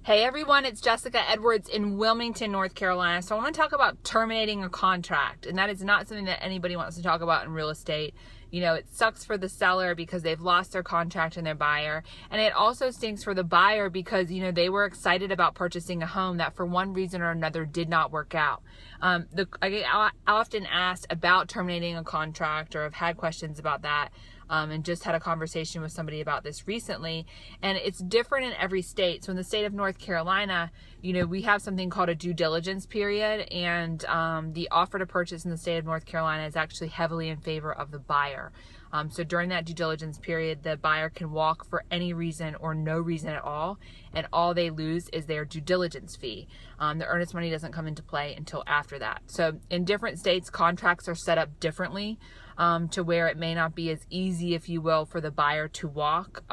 Hey everyone, it's Jessica Edwards in Wilmington, North Carolina. So I want to talk about terminating a contract, and that is not something that anybody wants to talk about in real estate. You know, it sucks for the seller because they've lost their contract and their buyer, and it also stinks for the buyer because, you know, they were excited about purchasing a home that for one reason or another did not work out. I get often asked about terminating a contract, or have had questions about that. And just had a conversation with somebody about this recently, and it's different in every state. So in the state of North Carolina, you know, we have something called a due diligence period, and the offer to purchase in the state of North Carolina is actually heavily in favor of the buyer. So during that due diligence period, the buyer can walk for any reason or no reason at all, and all they lose is their due diligence fee. The earnest money doesn't come into play until after that. So in different states, contracts are set up differently to where it may not be as easy, if you will, for the buyer to walk.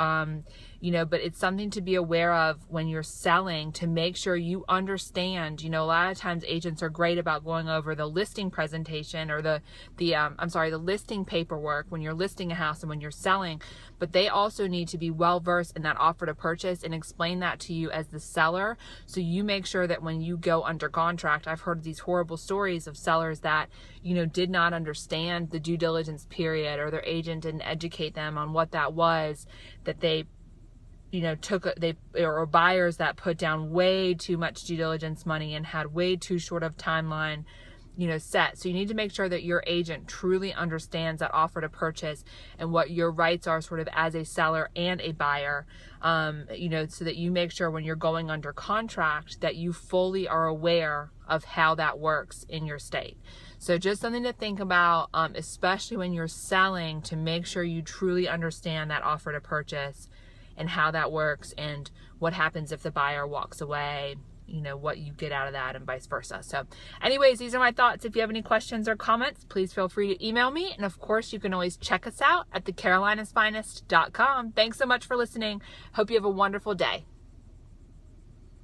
You know, but it's something to be aware of when you're selling, to make sure you understand. You know, a lot of times agents are great about going over the listing presentation or the listing paperwork when you're listing a house and when you're selling, but they also need to be well versed in that offer to purchase and explain that to you as the seller, so you make sure that when you go under contract. I've heard these horrible stories of sellers that, you know, did not understand the due diligence period, or their agent didn't educate them on what that was, that they, you know, or buyers that put down way too much due diligence money and had way too short of timeline, you know, set. So you need to make sure that your agent truly understands that offer to purchase and what your rights are sort of as a seller and a buyer, you know, so that you make sure when you're going under contract that you fully are aware of how that works in your state. So just something to think about, especially when you're selling, to make sure you truly understand that offer to purchase and how that works, and what happens if the buyer walks away, you know, what you get out of that, and vice versa. So anyways, these are my thoughts. If you have any questions or comments, please feel free to email me. And of course, you can always check us out at thecarolinas.finest.com. Thanks so much for listening. Hope you have a wonderful day.